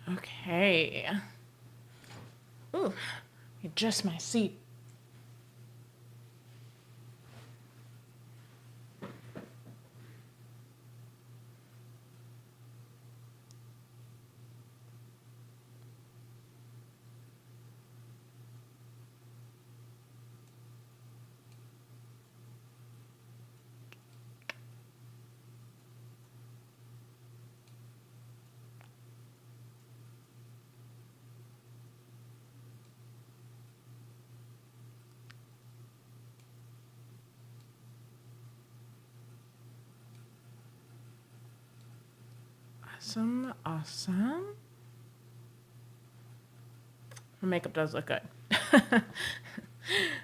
Okay. Ooh, adjust my seat. Awesome, awesome. My makeup does look good. Let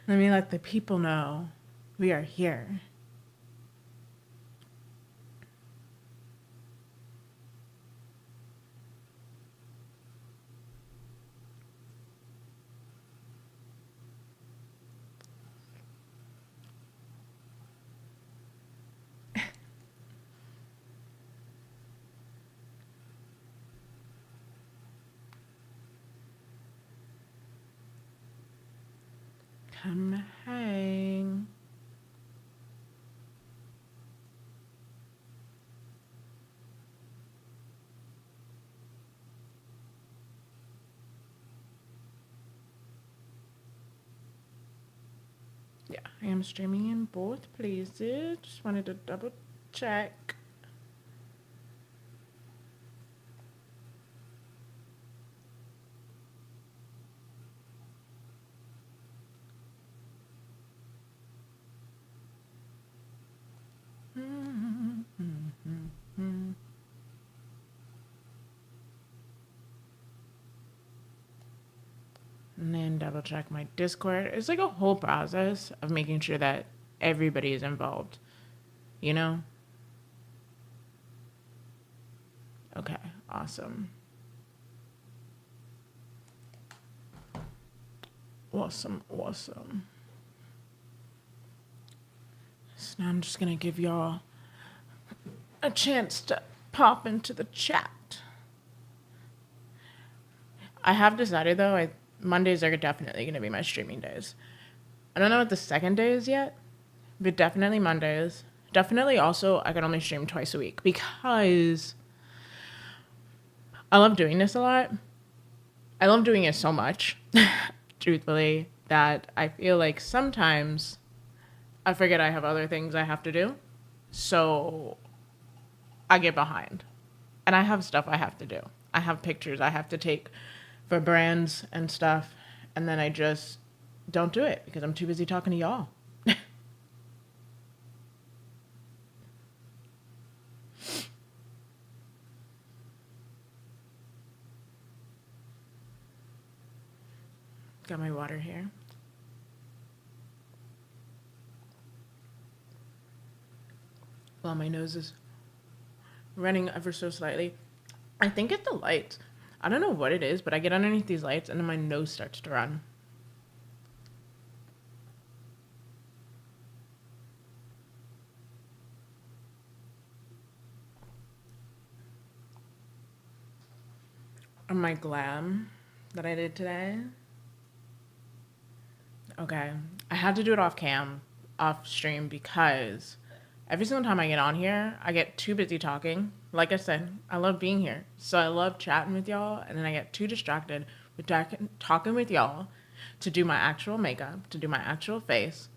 me let the people know we are here. Come hang. Yeah, I am streaming in both places. Just wanted to double check. And then double check my Discord. It's like a whole process of making sure that everybody is involved, you know? Okay, awesome. Awesome, awesome. So now I'm just gonna give y'all a chance to pop into the chat. I have decided though, Mondays are definitely gonna be my streaming days. I don't know what the second day is yet, but definitely Mondays. Definitely also I can only stream twice a week because I love doing this a lot. I love doing it so much, truthfully, that I feel like sometimes I forget I have other things I have to do. So I get behind. And I have stuff I have to do. I have pictures I have to take for brands and stuff. And then I just don't do it because I'm too busy talking to y'all. Got my water here. While my nose is running ever so slightly. I think it's the lights. I don't know what it is, but I get underneath these lights and then my nose starts to run. On my glam that I did today. Okay. I had to do it off cam, off stream, because every single time I get on here, I get too busy talking. Like I said, I love being here. So I love chatting with y'all, and then I get too distracted with talking with y'all to do my actual makeup, to do my actual face.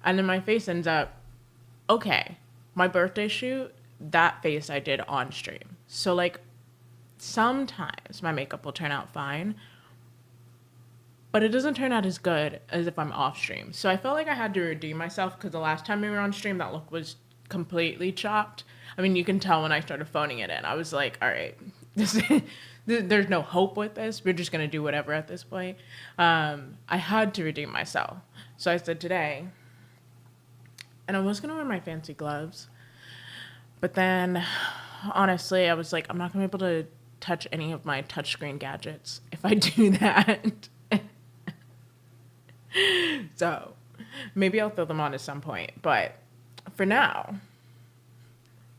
And then my face ends up, okay, my birthday shoot, that face I did on stream. So, like, sometimes my makeup will turn out fine, but it doesn't turn out as good as if I'm off stream. So I felt like I had to redeem myself because the last time we were on stream, that look was completely chopped. I mean, you can tell when I started phoning it in. I was like, all right, there's no hope with this. We're just going to do whatever at this point. I had to redeem myself. So I said today, and I was going to wear my fancy gloves. But then, honestly, I was like, I'm not going to be able to touch any of my touchscreen gadgets if I do that. So maybe I'll throw them on at some point. But for now,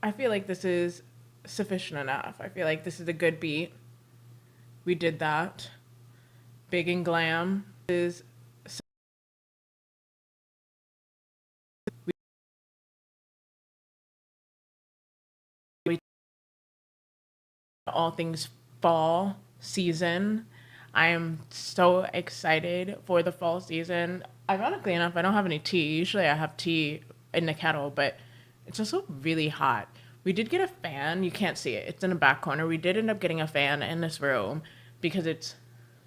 I feel like this is sufficient enough. I feel like this is a good beat. We did that. Big and glam is we all things fall season. I am so excited for the fall season. Ironically enough, I don't have any tea. Usually I have tea in the kettle, but it's also really hot. We did get a fan. You can't see it. It's in the back corner. We did end up getting a fan in this room because it's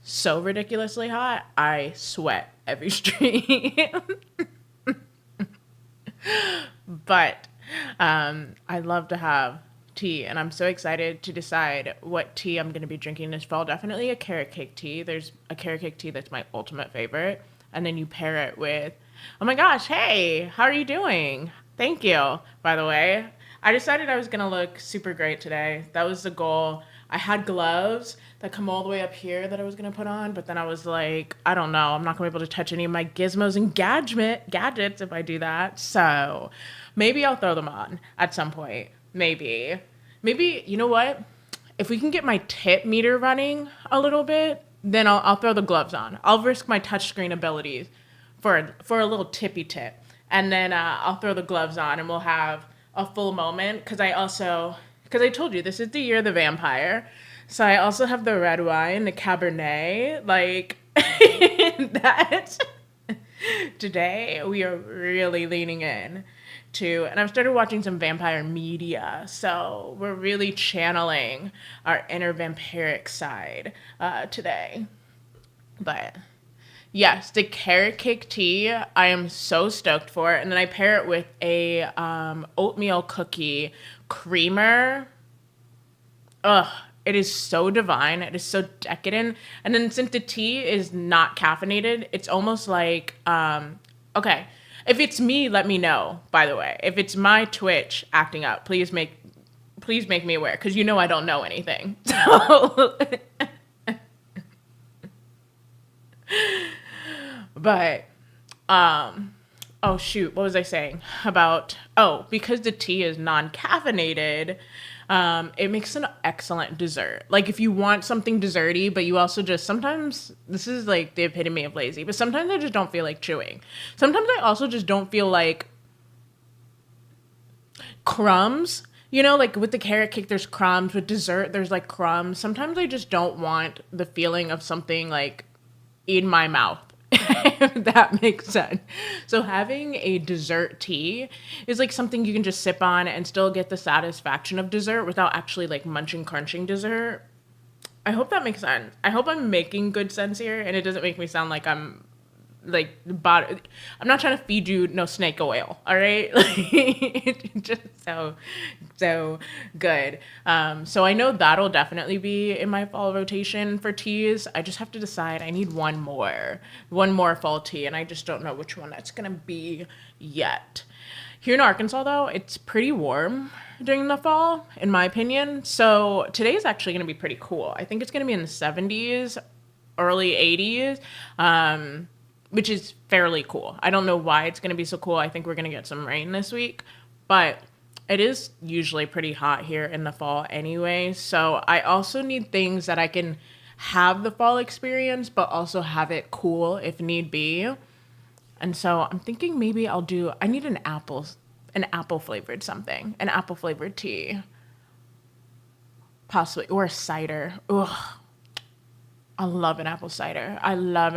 so ridiculously hot. I sweat every stream. But I love to have tea, and I'm so excited to decide what tea I'm going to be drinking this fall. Definitely a carrot cake tea. There's a carrot cake tea that's my ultimate favorite, and then you pair it with, oh my gosh, hey, how are you doing? Thank you, by the way. I decided I was going to look super great today. That was the goal. I had gloves that come all the way up here that I was going to put on, but then I was like, I don't know. I'm not going to be able to touch any of my gizmos and gadgets if I do that. So maybe I'll throw them on at some point. Maybe, you know what? If we can get my tip meter running a little bit, then I'll throw the gloves on. I'll risk my touchscreen abilities for a little tippy tip. And then I'll throw the gloves on and we'll have a full moment. Because I told you, this is the year of the vampire. So I also have the red wine, the Cabernet. Like, that. Today, we are really leaning in to, and I've started watching some vampire media. So we're really channeling our inner vampiric side today. But yes, the carrot cake tea, I am so stoked for. And then I pair it with a oatmeal cookie creamer. Ugh, it is so divine. It is so decadent. And then since the tea is not caffeinated, it's almost like, okay, if it's me, let me know, by the way. If it's my Twitch acting up, please make me aware, because you know I don't know anything. So, but, oh shoot, what was I saying about, because the tea is non-caffeinated, it makes an excellent dessert. Like if you want something desserty, but you also just, sometimes, this is like the epitome of lazy, but sometimes I just don't feel like chewing. Sometimes I also just don't feel like crumbs. You know, like with the carrot cake, there's crumbs. With dessert, there's like crumbs. Sometimes I just don't want the feeling of something like in my mouth, if that makes sense. So having a dessert tea is like something you can just sip on and still get the satisfaction of dessert without actually like munching, crunching dessert. I hope that makes sense. I hope I'm making good sense here and it doesn't make me sound like I'm like I'm not trying to feed you no snake oil, all right? Like it's just so good. So I know that'll definitely be in my fall rotation for teas. I just have to decide. I need one more fall tea, and I just don't know which one that's gonna be yet. Here in Arkansas, though, it's pretty warm during the fall, in my opinion. So today is actually gonna be pretty cool. I think it's gonna be in the 70s, early 80s. Which is fairly cool. I don't know why it's going to be so cool. I think we're going to get some rain this week, but it is usually pretty hot here in the fall anyway. So I also need things that I can have the fall experience, but also have it cool if need be. And so I'm thinking maybe I need an apple flavored something, an apple flavored tea, possibly, or a cider. Ugh. I love an apple cider. I love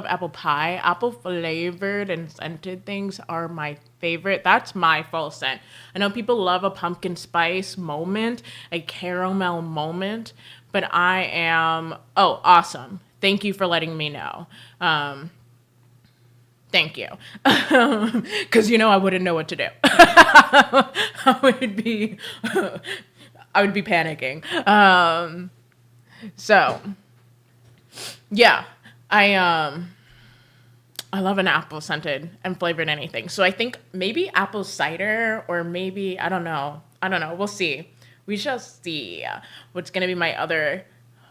apple pie. Apple flavored and scented things are my favorite. That's my fall scent. I know people love a pumpkin spice moment, a caramel moment, but I am, awesome. Thank you for letting me know. Thank you. Because, I wouldn't know what to do. I would be panicking. So yeah, I love an apple scented and flavored anything. So I think maybe apple cider, or maybe I don't know. We'll see. We shall see what's gonna be my other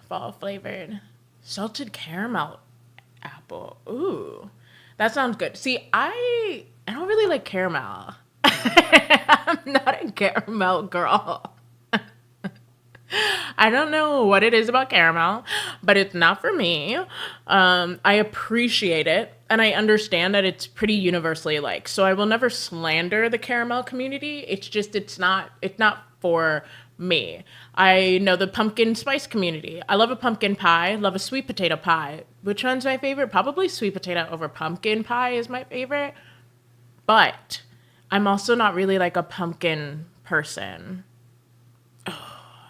fall flavored salted caramel apple. Ooh, that sounds good. See, I don't really like caramel. I'm not a caramel girl. I don't know what it is about caramel, but it's not for me. I appreciate it and I understand that it's pretty universally liked. So I will never slander the caramel community. It's not for me. I know the pumpkin spice community. I love a pumpkin pie, love a sweet potato pie. Which one's my favorite? Probably sweet potato over pumpkin pie is my favorite. But I'm also not really like a pumpkin person.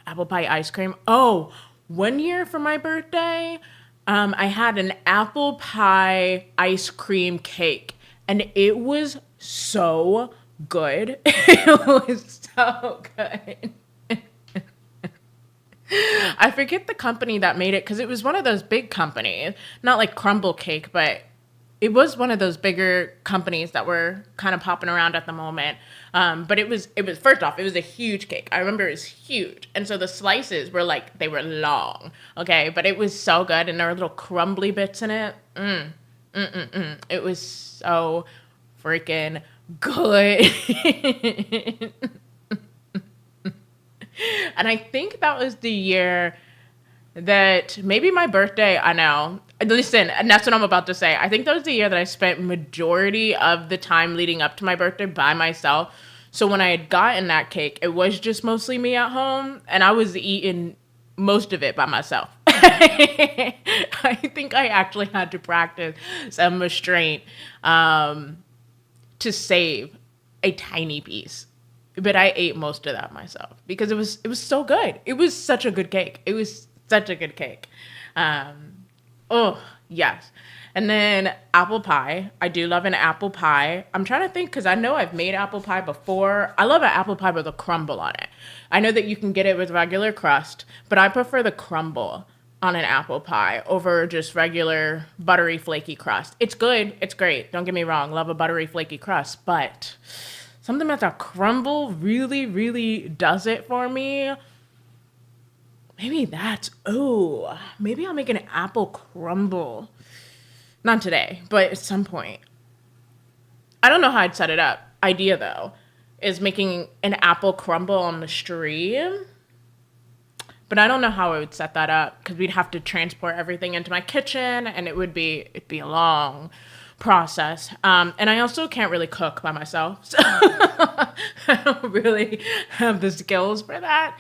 Apple pie ice cream. Oh, one year for my birthday, I had an apple pie ice cream cake, and it was so good. It was so good. I forget the company that made it because it was one of those big companies, not like Crumble Cake, but it was one of those bigger companies that were kind of popping around at the moment. But it was first off, it was a huge cake. I remember it was huge. And so the slices were like, they were long. Okay. But it was so good. And there were little crumbly bits in it. It was so freaking good. And I think that was the year that maybe my birthday, I know. Listen, and that's what I'm about to say. I think that was the year that I spent majority of the time leading up to my birthday by myself. So when I had gotten that cake, it was just mostly me at home, and I was eating most of it by myself. I think I actually had to practice some restraint to save a tiny piece. But I ate most of that myself because it was so good. It was such a good cake. It was such a good cake. Oh, yes. And then apple pie. I do love an apple pie. I'm trying to think because I know I've made apple pie before. I love an apple pie with a crumble on it. I know that you can get it with regular crust, but I prefer the crumble on an apple pie over just regular buttery flaky crust. It's good. It's great. Don't get me wrong. Love a buttery flaky crust, but something about that crumble really, really does it for me. Maybe I'll make an apple crumble. Not today, but at some point. I don't know how I'd set it up. Idea, though, is making an apple crumble on the stream. But I don't know how I would set that up because we'd have to transport everything into my kitchen and it'd be a long process. And I also can't really cook by myself. So I don't really have the skills for that.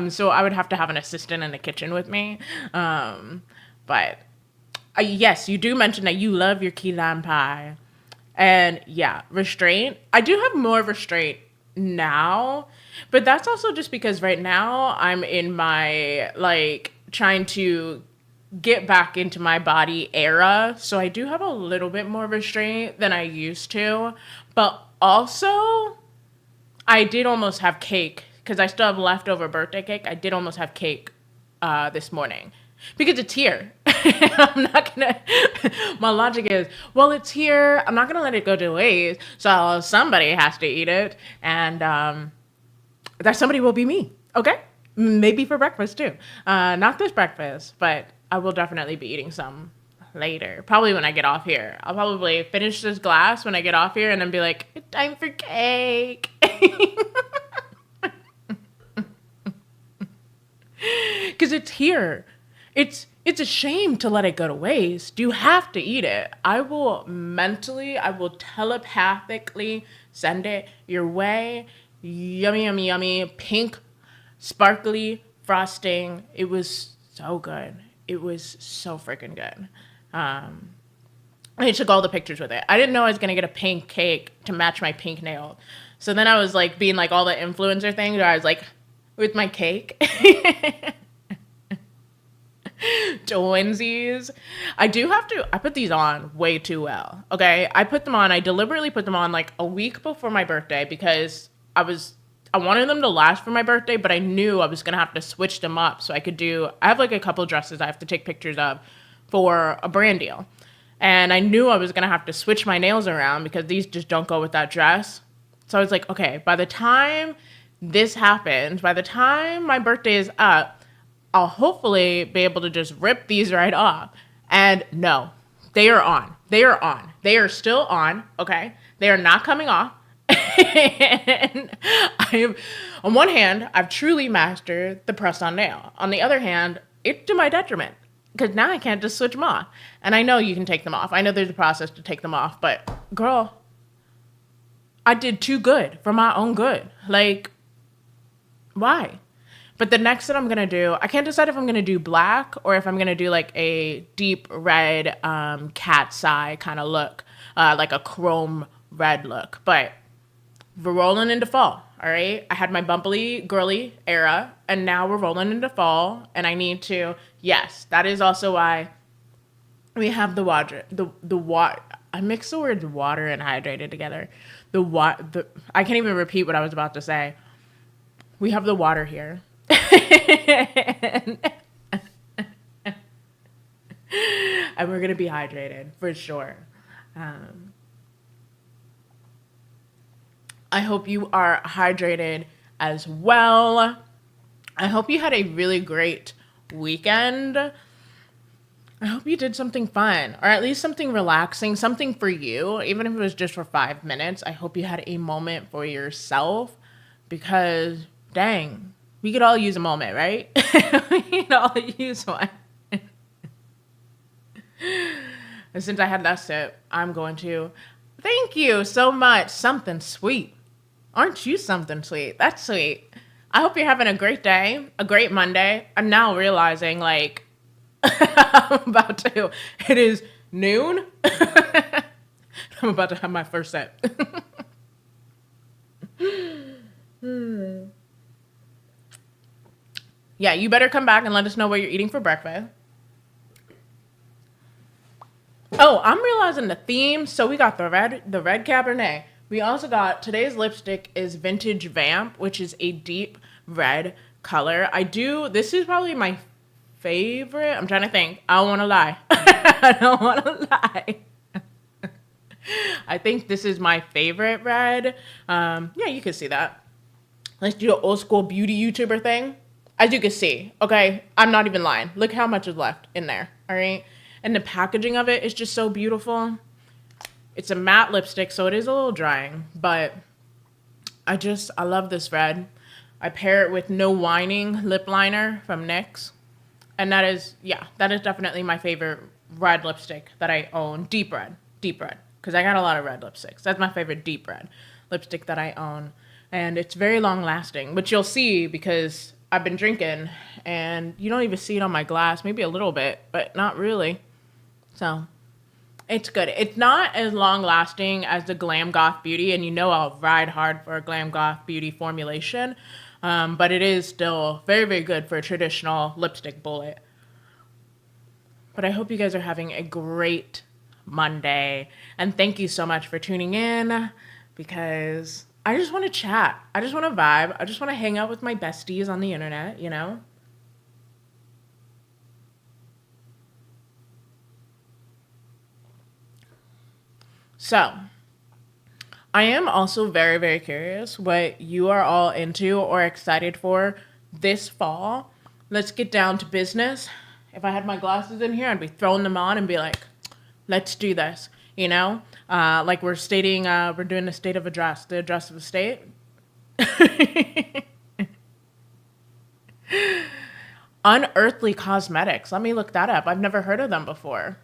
So I would have to have an assistant in the kitchen with me. But yes, you do mention that you love your key lime pie. And yeah, restraint. I do have more restraint now, but that's also just because right now I'm in my like trying to get back into my body era. So I do have a little bit more restraint than I used to. But also, I did almost have cake because I still have leftover birthday cake. I did almost have cake this morning because it's here. I'm not gonna. My logic is, well, it's here. I'm not gonna let it go to waste. So somebody has to eat it, and that somebody will be me. Okay, maybe for breakfast too. Not this breakfast, but I will definitely be eating some later. Probably when I get off here. I'll probably finish this glass when I get off here, and then be like, it's time for cake. Because it's here. It's a shame to let it go to waste. You have to eat it. I will telepathically send it your way. Yummy, yummy, yummy. Pink, sparkly frosting. It was so good. It was so freaking good. I took all the pictures with it. I didn't know I was going to get a pink cake to match my pink nail. So then I was like being like all the influencer things where I was like, with my cake. Twinsies. I put these on way too well. Okay. I deliberately put them on like a week before my birthday because I wanted them to last for my birthday, but I knew I was going to have to switch them up so I have like a couple dresses I have to take pictures of for a brand deal. And I knew I was going to have to switch my nails around because these just don't go with that dress. So I was like, okay, by the time this happens, by the time my birthday is up, I'll hopefully be able to just rip these right off. And no, they are on. They are on. They are still on, okay? They are not coming off. And I have, on one hand, I've truly mastered the press on nail. On the other hand, it's to my detriment because now I can't just switch them off. And I know you can take them off. I know there's a process to take them off, but girl, I did too good for my own good. Like, why? But the next that I'm going to do, I can't decide if I'm going to do black or if I'm going to do like a deep red cat's eye kind of look, like a chrome red look. But we're rolling into fall, all right? I had my bumpily, girly era, and now we're rolling into fall, and I need to, yes, that is also why we have the water, the water. I mix the words water and hydrated together. I can't even repeat what I was about to say. We have the water here. and we're going to be hydrated for sure. I hope you are hydrated as well. I hope you had a really great weekend. I hope you did something fun, or at least something relaxing, something for you, even if it was just for 5 minutes. I hope you had a moment for yourself because, dang, we could all use a moment, right? We could all use one. And since I had that sip, I'm going to thank you so much. Something sweet. Aren't you something sweet? That's sweet. I hope you're having a great day, a great Monday. I'm now realizing, like, it is noon. I'm about to have my first sip. Yeah, you better come back and let us know what you're eating for breakfast. Oh, I'm realizing the theme. So we got the red Cabernet. We also got, today's lipstick is Vintage Vamp, which is a deep red color. This is probably my favorite. I'm trying to think. I don't want to lie. I don't want to lie. I think this is my favorite red. Yeah, you can see that. Let's do the old school beauty YouTuber thing. As you can see, okay, I'm not even lying. Look how much is left in there, all right? And the packaging of it is just so beautiful. It's a matte lipstick, so it is a little drying, but I love this red. I pair it with No Whining lip liner from NYX. And that is definitely my favorite red lipstick that I own. Deep red, because I got a lot of red lipsticks. That's my favorite deep red lipstick that I own. And it's very long lasting, which you'll see because I've been drinking and you don't even see it on my glass, maybe a little bit, but not really. So it's good. It's not as long lasting as the Glam Goth Beauty, and you know I'll ride hard for a Glam Goth Beauty formulation, but it is still very, very good for a traditional lipstick bullet. But I hope you guys are having a great Monday, and thank you so much for tuning in because I just want to chat. I just want to vibe. I just want to hang out with my besties on the internet, you know? So, I am also very, very curious what you are all into or excited for this fall. Let's get down to business. If I had my glasses in here, I'd be throwing them on and be like, let's do this, you know? Like we're doing the state of address, the address of the state. Unearthly Cosmetics. Let me look that up. I've never heard of them before.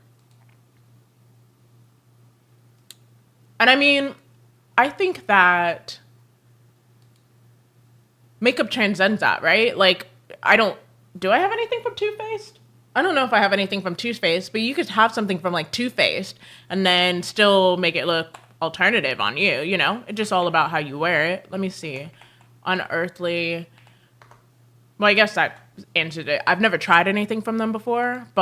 And I mean, I think that makeup transcends that, right? Like, do I have anything from Too Faced? I don't know if I have anything from Too Faced, but you could have something from like Too Faced and then still make it look alternative on you, you know? It's just all about how you wear it. Let me see. Unearthly. Well, I guess that answered it. I've never tried anything from them before, but